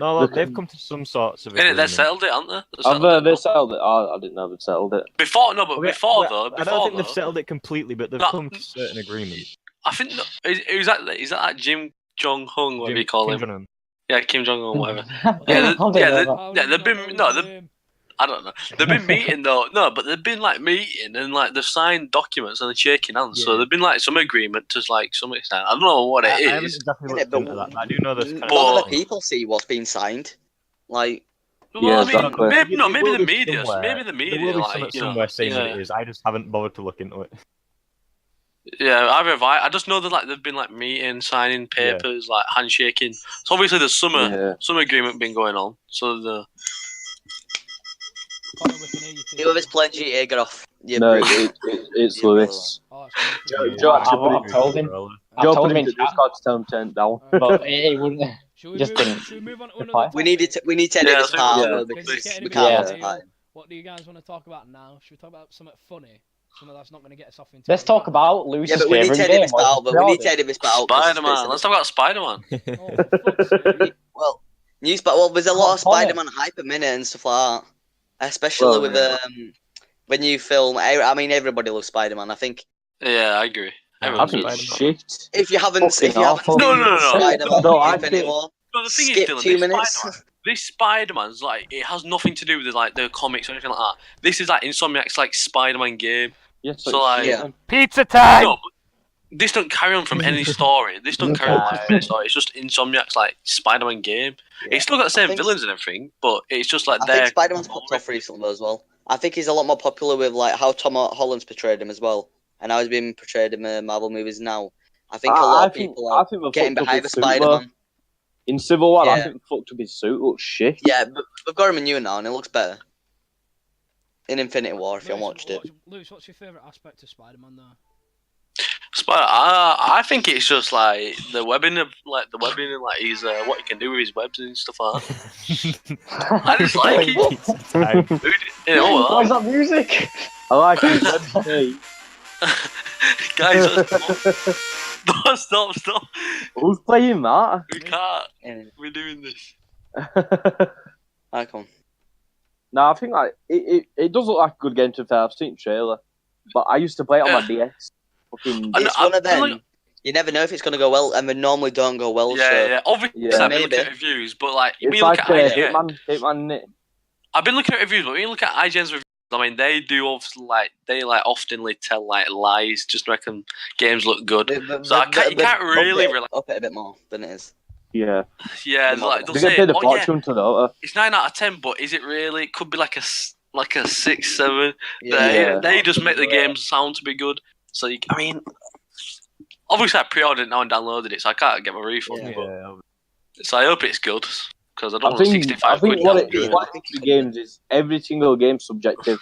No, they've come to some sorts of agreement. They settled it, haven't they? They settled it. Oh, I didn't know they'd settled it. Before though. I don't think they've settled it completely, but they've come to certain agreement. I think is that like Kim Jong Un? What do you call him? Yeah, Kim Jong Un, whatever. They've been I don't know. They've been meeting though. No, but they've been meeting and they've signed documents and they're shaking hands. Yeah. So there've been some agreement to some extent. I don't know what it is. I haven't exactly looked into that. I do know there's kind of. A lot of people see what's being signed. Maybe the media. Maybe the media. There will be somewhere saying that it is. I just haven't bothered to look into it. Yeah, either have I. I just know that they've been meeting, signing papers, handshaking. So obviously there's some agreement been going on. So the. Whoever's playing GTA, get off. No, it's Lewis. I've told him. Joe put him in Discord to tell him to turn down. But he wouldn't. Should we move on to another topic? We need to edit this part because we can't. What do you guys want to talk about now? Should we talk about something funny? Something that's not going to get us off into. Let's talk about Lewis's favourite game. Yeah, but we need to edit this part. But we need to edit this part. SpiderMan. Let's talk about SpiderMan. Well, there's a lot of SpiderMan hype a minute and stuff like that. Especially with the new film. I mean, everybody loves Spider-Man. I think. Yeah, I agree. I think shit. If you haven't, No. Spider-Man, no, Infinity War. No, the thing skip is, Dylan, 2 minutes. This Spider-Man's it has nothing to do with the comics or anything like that. This is Insomniac's Spider-Man game. Yes, so pizza time. No, but this don't carry on from any story. This don't carry on from any story. It's just Insomniac's Spider-Man game. Yeah. It's still got the same villains and everything, but it's just I think Spider-Man's popped off recently as well. I think he's a lot more popular with how Tom Holland's portrayed him as well, and how he's been portrayed in the Marvel movies now. I think a lot of people are getting behind the Spider-Man. In Civil War, I think fucked up his suit looks shit. Yeah, but we've got him in new now, and it looks better. In Infinity War, if you haven't watched it. Lewis, what's your favourite aspect of Spider-Man, though? I think it's just the webbing of he's what he can do with his webs and stuff like that. I just like it. What's that music? I like it. Guys, stop. Who's playing that? We can't. We're doing this. Icon. No, I think it does look like a good game to fair. I've seen the trailer, but I used to play it on my DS. It's one of them. You never know if it's going to go well, and they normally don't go well. Yeah. Obviously, I've been looking at reviews, but it's like Hitman. I've been looking at reviews, but when you look at IGN's reviews, I mean, they do often tell lies just to make games look good. So you can't really up it a bit more than it is. Yeah. Yeah, they'll say, it's 9 out of 10, but is it really? It could be a 6, 7. They just make the games sound to be good. So I mean, obviously I pre-ordered it now and downloaded it, so I can't get my refund. So I hope it's good because I don't want 65 quid. I think what it is the games is every single game subjective.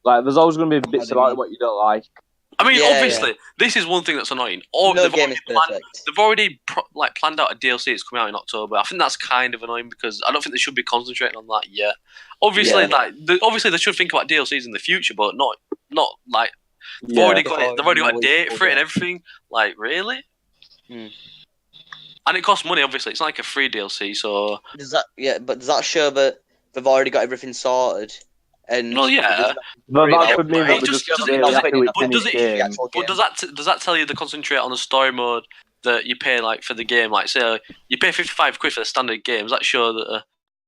There's always going to be bits about what you don't like. I mean, obviously, this is one thing that's annoying. They've already planned out a DLC that's coming out in October. I think that's kind of annoying because I don't think they should be concentrating on that yet. Obviously, obviously they should think about DLCs in the future, but not they've already got a date for it and everything. Really? Mm. And it costs money. Obviously, it's not like a free DLC. So does that show that they've already got everything sorted. And well, yeah, But that about- could mean that we just really have to finish game. but does that tell you to concentrate on the story mode that you pay like for the game? Like, say you pay 55 quid for the standard game. Does that show that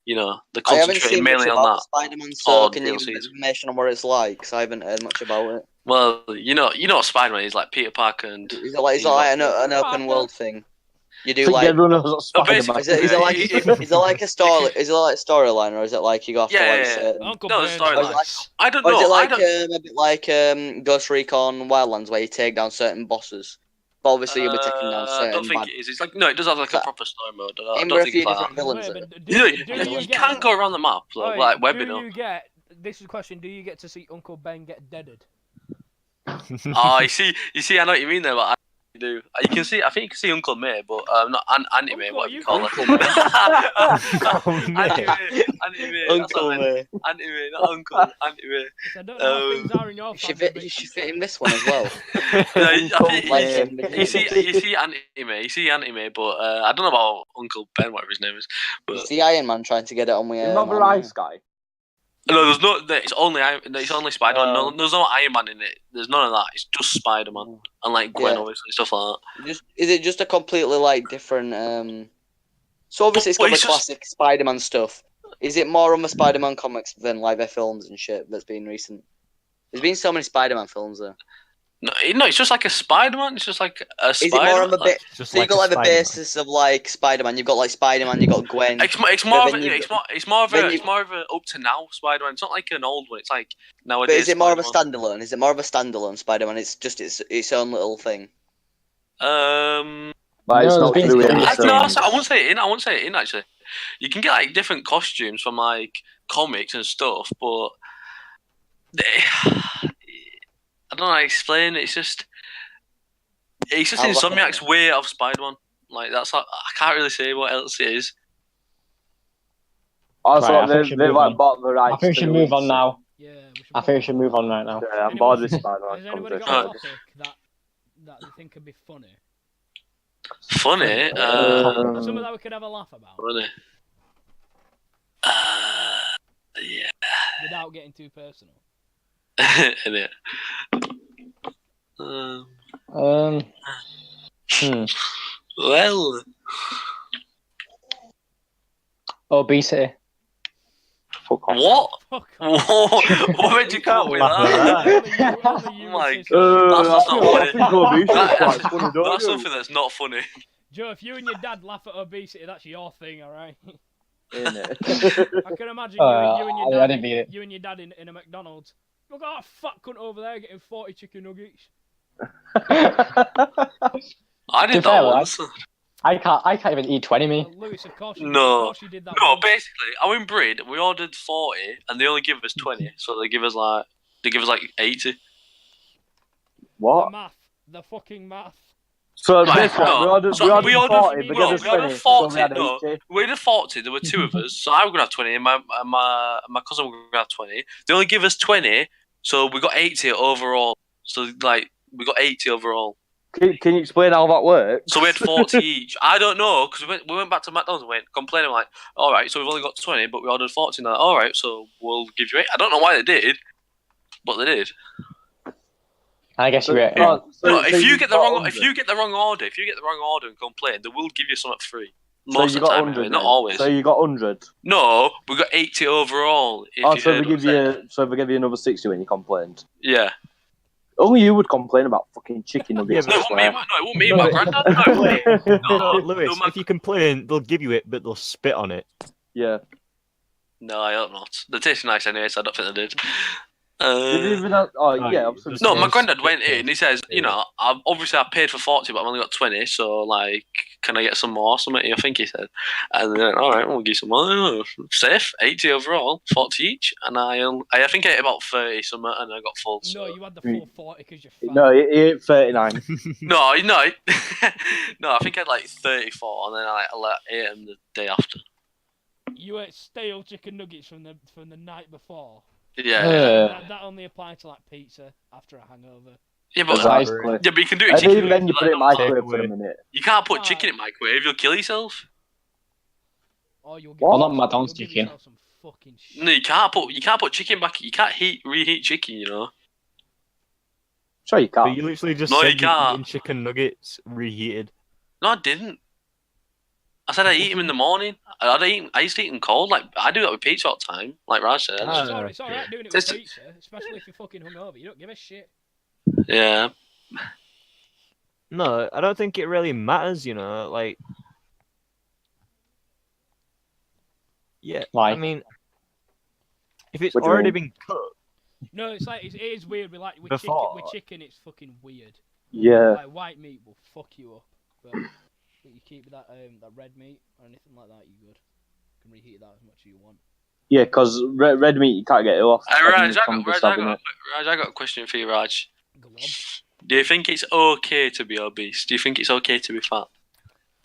you know they're I haven't concentrating seen much mainly on about that? Spider-Man, so or can you give DLCs? information on what it's like? Because I haven't heard much about it. Well, you know what Spider-Man is like, Peter Parker and. Is it like an open world thing? You do I think like. everyone knows what Spider-Man Is it like is it like a story? Is it like a storyline, or is it like you go after like certain? Uncle No, Ben. the storyline. I don't Or is know. it like I don't. a bit like Ghost Recon Wildlands, where you take down certain bosses? But obviously you'll be taking down certain. I don't think it is. It's like no, it does have like a proper story mode. I There don't are a think few it's like different villains. Wait, in it. but You can go around the map, Oi, like webbing do up. you get? This is a question. Do you get to see Uncle Ben get deaded? Oh, you see, I know what you mean there, but I do. You can see, I think you can see Uncle May, but not Auntie May, Uncle, what you you call Uncle it. Auntie May. Auntie May, Uncle Auntie May, not Uncle, Auntie May. I don't know how things are in your family. but She fit in this one as well. You see Auntie May, but I don't know about Uncle Ben, whatever his name is. You But see Iron Man trying to get it on with. Another ice guy. no, there's no. It's only Spider-Man. No, there's no Iron Man in it. There's none of that. It's just Spider-Man and like Gwen, obviously, stuff like that. Is it just a completely like different? So obviously it's got the classic Spider-Man stuff. Is it more on the Spider-Man comics than like their films and shit that's been recent? There's been so many Spider-Man films there. No, it's just like a Spider-Man. It's just like a Is it Spider-Man. more on the bit? Just So you've got like the basis of like Spider-Man. You've got like Spider-Man. You've got Gwen. It's more of a up to now Spider-Man. It's not like an old one. It's like nowadays. But is it more of a standalone? Is it more of a standalone Spider-Man? It's just its own little thing. But it's No, not there's really been- in the No, film. I won't say it in. I won't say it in actually. You can get like different costumes from like comics and stuff, but I don't know how to explain it. It's just Insomniac's way of Spider-Man. Like I can't really say what else it is. Also, Right, I think we should they've move like on. bought the rights. I think we should to move it. on now. Yeah. I think we should move on right now. Yeah, I'm bored with Has Spider-Man anybody got a conversation. topic that they think could be funny? Funny. Something that we could have a laugh about Funny. Yeah. without getting too personal. Innit? Well. Obesity. Fuck off. What? Fuck off. What made you come up with that? Oh my God. That's not funny. I think obesity is quite funny, don't That's you? something that's not funny. Joe, if you and your dad laugh at obesity, that's your thing, alright? Innit? I can imagine you and I your didn't mean dad, it. you and your dad in a McDonald's. Look at that fat cunt over there getting 40 chicken nuggets. I did To be that fair, once. I can't even eat 20, me. Well, Lewis, of course you did that. No, once. basically, I went Brid, we ordered 40, and they only give us 20, so they give us like 80. What? The fucking math. So Right, basically, no. we ordered So we 40, ordered- but no, give us we 20, ordered so 40, we had no. 80. We did 40, there were two of us, so I was going to have 20, and my cousin was going to have 20. They only give us 20, so we got 80 overall. So, like, we got 80 overall. Can you explain how that works? So we had 40 each. I don't know, because we went back to McDonald's and went complaining, like, alright, so we've only got 20, but we ordered 40. And they're like, alright, so we'll give you 8. I don't know why they did, but they did. I guess you were. No, So if you get the wrong 100. order and complain, they will give you something free. So Most you of the got time, 100 anyway, not then? always. So you got 100. No, we got 80 overall. So they give you another 60 when you complained. Yeah. Only you would complain about fucking chicken nuggets. No, it wasn't me, my granddad. No, Lewis, if you complain, they'll give you it, but they'll spit on it. Yeah. No, I hope not. They taste nice anyway, so I don't think they did. Did you even have, yeah. Obviously. No, my granddad went in. He says, you know, obviously I paid for 40, but I've only got 20. So like, can I get some more? Something I think he said. And then, all right, we'll give you some more. Safe, 80 overall, 40 each, and I think I ate about 30 something, and I got full. So. No, you had the full 40 because you're fat. No, he ate 39. No, no, I think I had like 34, and then I ate them the day after. You ate stale chicken nuggets from the night before. Yeah. That only applies to like pizza after a hangover. Yeah, but Exactly. you can do it. And Chicken even then you put it in like, microwave for a minute. you can't put chicken in microwave. You'll kill yourself. Or you'll Well, give not yourself- McDonald's you'll give chicken. yourself some fucking shit. No, you can't put chicken back. You can't reheat chicken. You know. Sure, you But can't. you literally just No, said you you're can't. eating chicken nuggets reheated. No, I didn't. I said I eat them in the morning. I used to eat them cold. Like I do that with pizza all the time. Like Raj said. It's alright doing it with pizza, especially if you're fucking hungover. You don't give a shit. Yeah. No, I don't think it really matters, you know, like... Yeah, Like- I mean... If it's What do you already mean? been cooked... No, it's like, it is weird. With Before. chicken, it's fucking weird. Yeah. Like, white meat will fuck you up. But you keep that red meat or anything like that, you're good. You can reheat that as much as you want. Yeah, because red meat, you can't get it off. Raj, I got a question for you, Raj. Go on. Do you think it's okay to be obese? Do you think it's okay to be fat?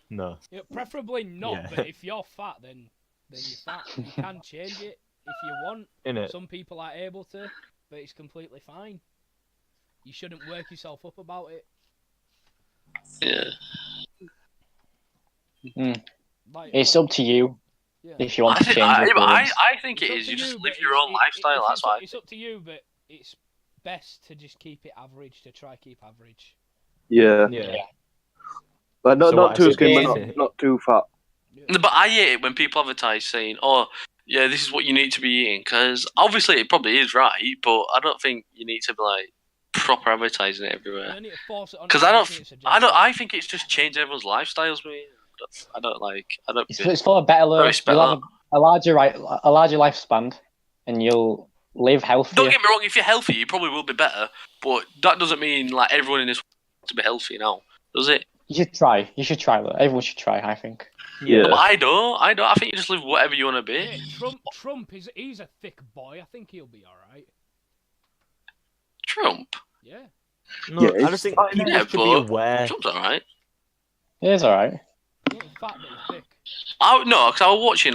No. Yeah, preferably not, Yeah. but if you're fat, then you're fat. You can change it if you want. Innit? Some people are able to, but it's completely fine. You shouldn't work yourself up about it. Yeah. Like, It's up to you yeah. if you want to change your I appearance. think It's it up is. to You just you, live but your own lifestyle. That's why. It's up to you, but it's best to just keep it average. To try keep average. Yeah. Yeah. But So not what, too I skinny, should but be- not too fat. Yeah. But I hate it when people advertise saying, "Oh, yeah, this is what you need to be eating," because obviously it probably is right, but I don't think you need to be like proper advertising it You everywhere. don't need to force it on. Because I think it's just changing everyone's lifestyles. Me, I don't. It's for a better I life. respect You'll have a larger lifespan, and you'll live healthier. Don't get me wrong. If you're healthy, you probably will be better. But that doesn't mean like everyone in this world wants to be healthy now, does it? You should try. You should try. Everyone should try. I think. Yeah. No, but I don't. I think you just live whatever you want to be. Yeah, Trump he's a thick boy. I think he'll be all right. Trump. Yeah. No, Yeah, I it's just think fine, people yeah, should be but- aware. Trump's alright. It is alright. He ain't fat, but he's thick. No, because I was watching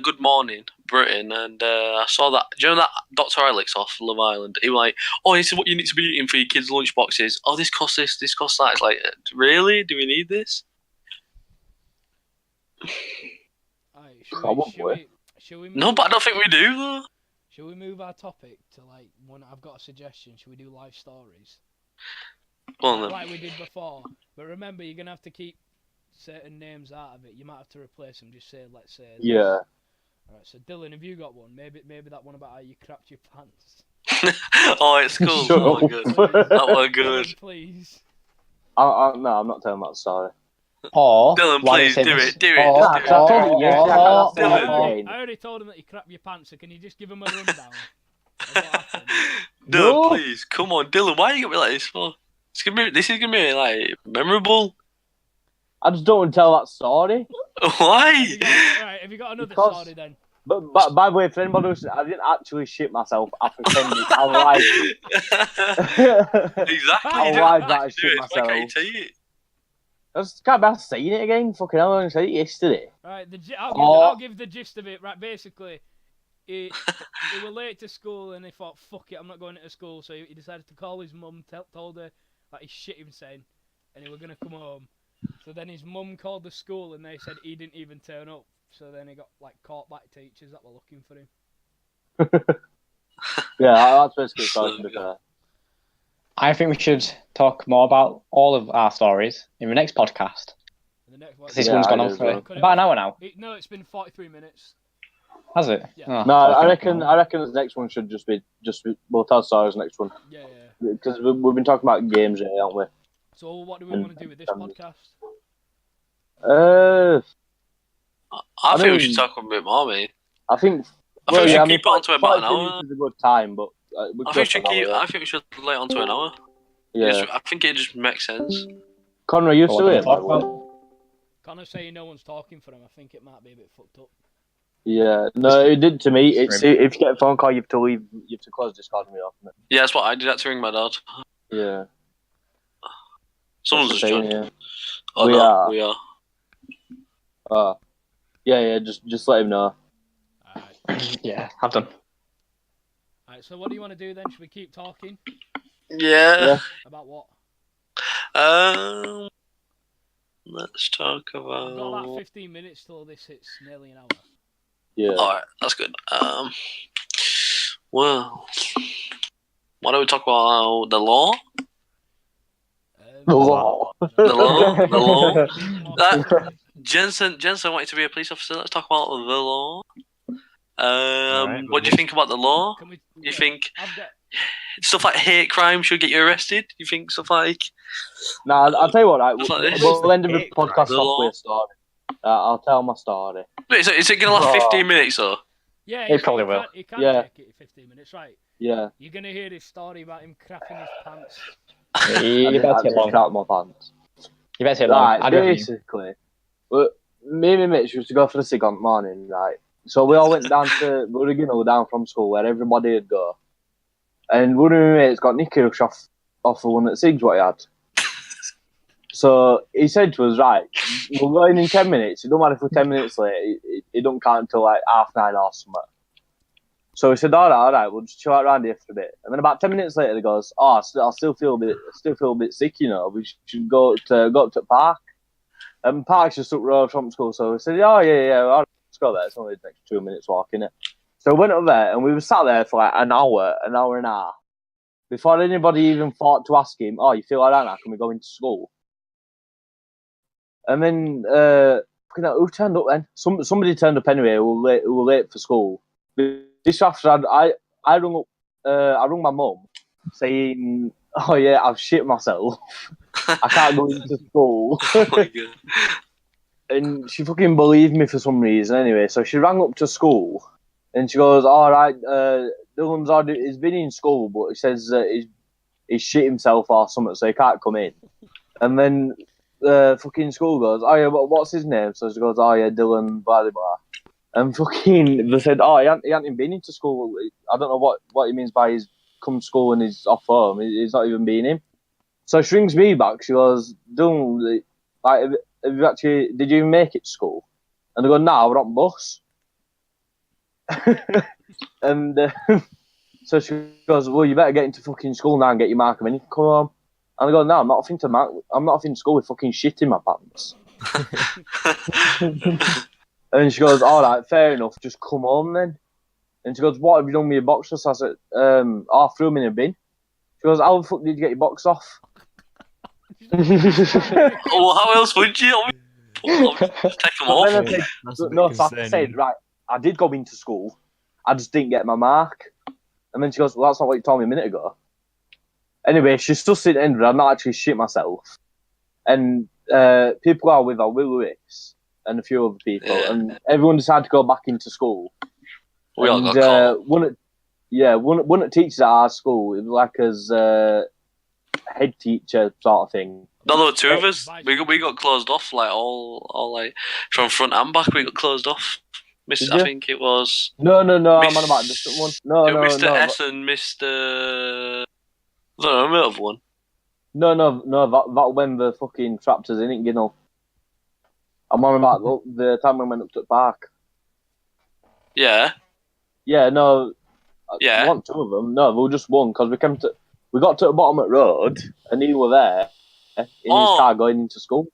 Good Morning Britain, and I saw that. Do you know that Dr. Alex off Love Island? He was like, "Oh, this is what you need to be eating for your kids' lunch boxes. Oh, this costs this costs that." It's like, really? Do we need this? Alright, Probably. should we move, No, but I don't think we do though. Should we move our topic to like one? I've got a suggestion. Should we do life stories Go on then. like we did before? But remember, you're gonna have to keep certain names out of it. You might have to replace them. Just say, let's say. this. Yeah. Alright, so Dylan, have you got one? Maybe that one about how you crapped your pants. Oh, it's cool. Shut That was up. good. That was good. Dylan, please. No, I'm not telling that story. Or Dylan, why please don't do you say it. Do it. this- Nah, 'cause I told you yesterday, I can't say Dylan. it again. I already told him that you crap your pants. So can you just give him a rundown? of what happened? Dylan, No. please, come on, Dylan. Why are you gonna be like this for? This is gonna be like memorable. I just don't want to tell that story. Why? Have you got another Because- story then? But by the way, for anybody who's, I didn't actually shit myself. I pretended. I lied. Exactly. I You don't lied have that I to do shit it. It's like how you myself. take it. I just can't be saying it again. Fucking hell, I said it yesterday. Right, Oh. I'll give the gist of it. Right, basically, he was late to school and he thought, fuck it, I'm not going to school. So he decided to call his mum, told her that he shit himself and he was going to come home. So then his mum called the school and they said he didn't even turn up. So then he got like caught by teachers that were looking for him. Yeah, that's basically the story, to be fair. I think we should talk more about all of our stories in the next podcast. And the next one, 'Cause this Yeah, one's gone I on do as for well. about an hour now. No, it's been 43 minutes. Has it? Yeah. Oh, No, I okay. reckon the next one should just be we'll tell stories next one Yeah. because we've been talking about games here, haven't we? So what do we want to do with this podcast? I think we mean- should talk a bit more, mate. I think. I think we should I mean, keep it on to about an 42 hour. minutes is a good time, but we I could think go for an hour, I think we should lay it on to an hour. yeah. I think it just makes sense. Conor, you What still do we here? by talk the way? about? Connor saying no one's talking for him. I think it might be a bit fucked up. Yeah, no, it did to me. It's if you get a phone call, you have to leave. You have to close Discord and me off. Isn't Yeah, that's what I did. That to ring my dad. it? Yeah. Someone's That's just the thing, joined. yeah. Oh We no, are. we are. Yeah. Just let him know. Alright. Yeah, I've done. Alright, so what do you want to do then? Should we keep talking? Yeah. About what? Let's talk I've got about about. 15 minutes till this hits nearly an hour. Yeah. All right, that's good. Well, why don't we talk about the law? The law. The law. The law. That, Jensen wanted to be a police officer. Let's talk about the law. Right, What do you think about the law? You think stuff like hate crime should get you arrested? You think stuff like? Nah, I'll tell you what. Right, Stuff like this? we'll end the podcast The off law? with a story. I'll tell my story. Wait, is it gonna last 15 minutes or? Yeah, It probably will. It can Yeah. take it 15 minutes, right? Yeah. You're gonna hear this story about him crapping his pants. You better take long. Crap my pants. You better take long. Right, I'd rather you. basically, me and my mates used to go for the cig on the morning, right? So we all went down to, we were going to go down from school where everybody would go. And one of my mates got Nicky Rush off the one at Sigs what he had. So he said to us, right, we're going in 10 minutes. It don't matter if we're 10 minutes late. It don't count until like 9:30 or something. So we said, all right, we'll just chill out around here for a bit. And then about 10 minutes later, he goes, I still feel a bit sick, you know. We should go up to the park. And park's just up the road from school. So we said, all right, let's go there. It's only the next 2 minutes walk, innit? So we went up there and we were sat there for like an hour and a half before anybody even thought to ask him, you feel like that now? Can we go into school? And then, who turned up then? Somebody turned up anyway. We were late for school. This after I rung my mum saying, "Oh yeah, I've shit myself. I can't go into school." Oh my God. And she fucking believed me for some reason. Anyway, so she rang up to school and she goes, "All right, Dylan's he's been in school, but he says he's shit himself or something, so he can't come in." And then fucking school goes, "Oh yeah, what's his name?" So she goes, "Oh yeah, Dylan, blah blah blah." And fucking, they said, he hasn't been into school. I don't know what he means by he's come to school and he's off home. He's not even been in. So she rings me back. She goes, Dylan, like, have you actually, did you even make it to school? And I go, nah, we're on bus. And so she goes, well, you better get into fucking school now and get your mark and then you can come home. And I go, no, I'm not off into school with fucking shit in my pants. And she goes, all right, fair enough, just come home then. And she goes, what have you done with your boxers? So I said, I threw them in a bin. She goes, how the fuck did you get your box off? Well, how else would you? Just take them off. Then I said, right, I did go into school. I just didn't get my mark. And then she goes, well, that's not what you told me a minute ago. Anyway, she's still sitting in there. I'm not actually shit myself. And people are with WWII and a few other people, and everyone decided to go back into school. We all got caught. One of the teachers at our school, it was like as head teacher sort of thing. No, there were two of us. We got closed off, like all like from front and back. We got closed off. I think it was. No. I'm on about a different one. No. Mr. S and Mr. I don't know, another one. No. That when the fucking trapped us in it, you know. I'm on about the time when we went up to the park. Yeah. Yeah, no. Yeah. I want two of them. No, we were just one because we got to the bottom of the road and he were there in his car going into school.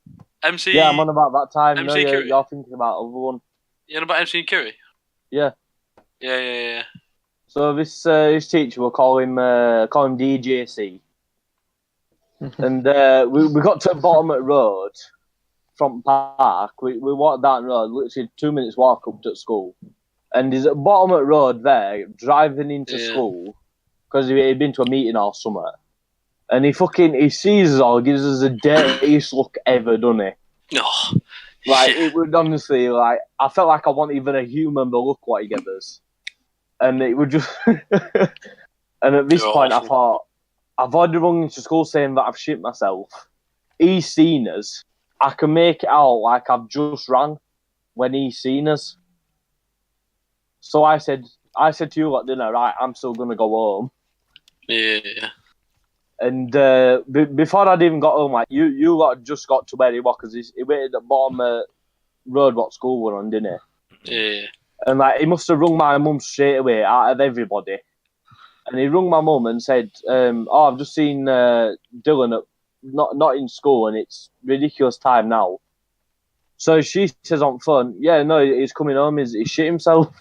MC. Yeah, I'm on about that time. MC no, you're thinking about other one. You know about MC and Curry? Yeah. Yeah. So this teacher, we'll call him DJC. And we got to the bottom of the road from park. We walked down the road, literally 2 minutes walk up to school. And he's at the bottom of the road there, driving into school, because he'd been to a meeting or something. And he sees us all, gives us the dirtiest look ever, doesn't he? Oh, like, shit. it would honestly, like, I felt like I wasn't even a human, but look what he gave us. And it would just... And at this point, awful. I thought, I've already rung into school saying that I've shit myself. He's seen us. I can make it out like I've just rang when he's seen us. So I said to you at dinner, right, I'm still going to go home. Yeah. And before I'd even got home, like, you lot just got to where he was, because he waited at the bottom of the road what school were on, didn't he? Yeah. And, like, he must have rung my mum straight away out of everybody. And he rung my mum and said, I've just seen Dylan not in school, and it's ridiculous time now. So she says on phone, yeah, no, he's coming home. He's shit himself.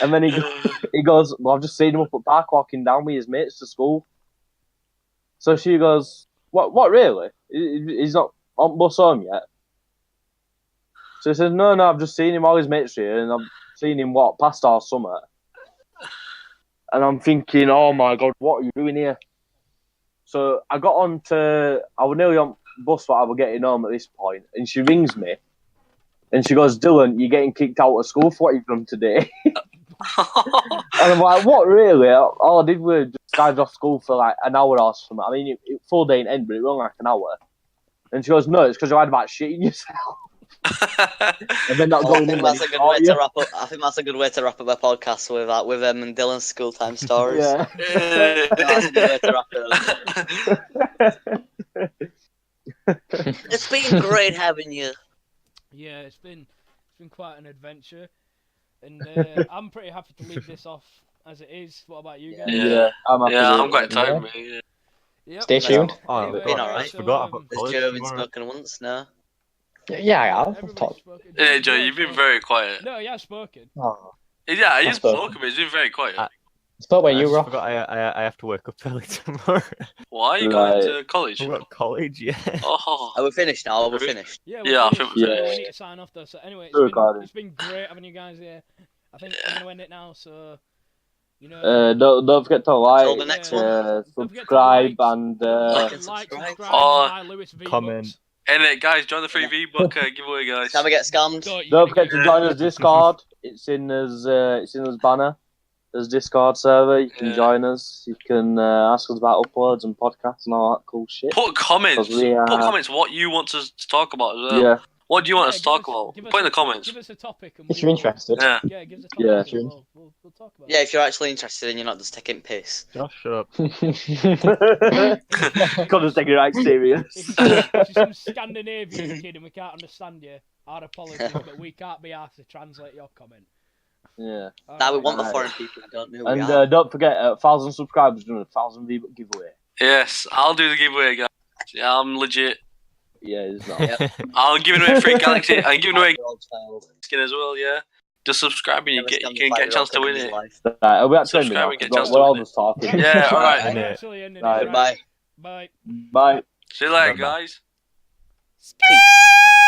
And then he goes, well, I've just seen him up at park walking down with his mates to school. So she goes, what really? He's not on bus home yet? So he says, no, I've just seen him, all his mates here, and I've seen him walk past our summer. And I'm thinking, oh my God, what are you doing here? So I got on to, I was nearly on bus, but I was getting home at this point, and she rings me. And she goes, Dylan, you're getting kicked out of school for what you've done today. And I'm like, what, really? All I did was just drive off school for like an hour or something. I mean, full day in end, but it was only like an hour. And she goes, no, it's because you lied about shitting yourself. And then not going in. That's a good way to wrap up. I think that's a good way to wrap up our podcast with that, with and Dylan's school time stories. Yeah. That's a good way to wrap it up. It's been great having you. Yeah, it's been quite an adventure, and I'm pretty happy to leave this off as it is. What about you guys? Yeah, I'm quite tired, mate. Yeah. Yep. Stay tuned. Anyway, been alright. so, Forgot about Has college Joe been tomorrow. spoken once? No. Yeah, I have. everybody's Talked. spoken. Yeah, Joe, you've been very quiet. No, he has spoken. Oh. Yeah, he's spoken. spoken, but he's been very quiet. Spoke when I you just were off. forgot I have to wake up early tomorrow. Why are you going Right. to college? I've got college, yeah. Oh, Are we finished now? Are we finished? Yeah, Yeah, I we're think finished, we're so we finished. need to sign off though. So anyway, Recording. it's been great having you guys here. I think I'm gonna end it now. So you know, Don't forget to Until the like, next one. Don't forget to subscribe, like, and Like and like, subscribe. subscribe, Oh, and buy Lewis V comment. books. and guys, join the free V-Book giveaway, guys. Can we get scammed? don't forget to join us Discord. It's in his banner. There's Discord server. You can Yeah. join us. You can ask us about uploads and podcasts and all that cool shit. Put comments. 'Cause we, Put comments what you want us to talk about as well. Yeah, What do you want us to give talk us- about? give us Put in the a- comments. Give us a topic. And If you're interested. Yeah. Yeah, give us a topic. Yeah. and we'll talk about Yeah, it. if you're actually interested and you're not just taking piss. Josh, shut up. got to take it right serious. If you're some Scandinavian kid and we can't understand you, our apologies, but we can't be asked to translate your comment. Yeah, Now we want the Right. foreign people who don't know who and we are. don't forget, 1,000 subscribers doing a 1,000 V-Book giveaway. Yes, I'll do the giveaway, guys. Yeah, I'm legit. Yeah, it's not. Yep. I'm giving away free Galaxy. I'm giving away Five-year-old child. skin as well. Yeah. Just subscribe and you Never can scammed get a chance to win in his it. life. Right, are we actually ending Subscribe now? and get a chance We're to all win just talking. Yeah, all right. I'm Innit? actually ending Right. it. Goodbye. Bye. Bye. See you later, Bye-bye. guys. Peace.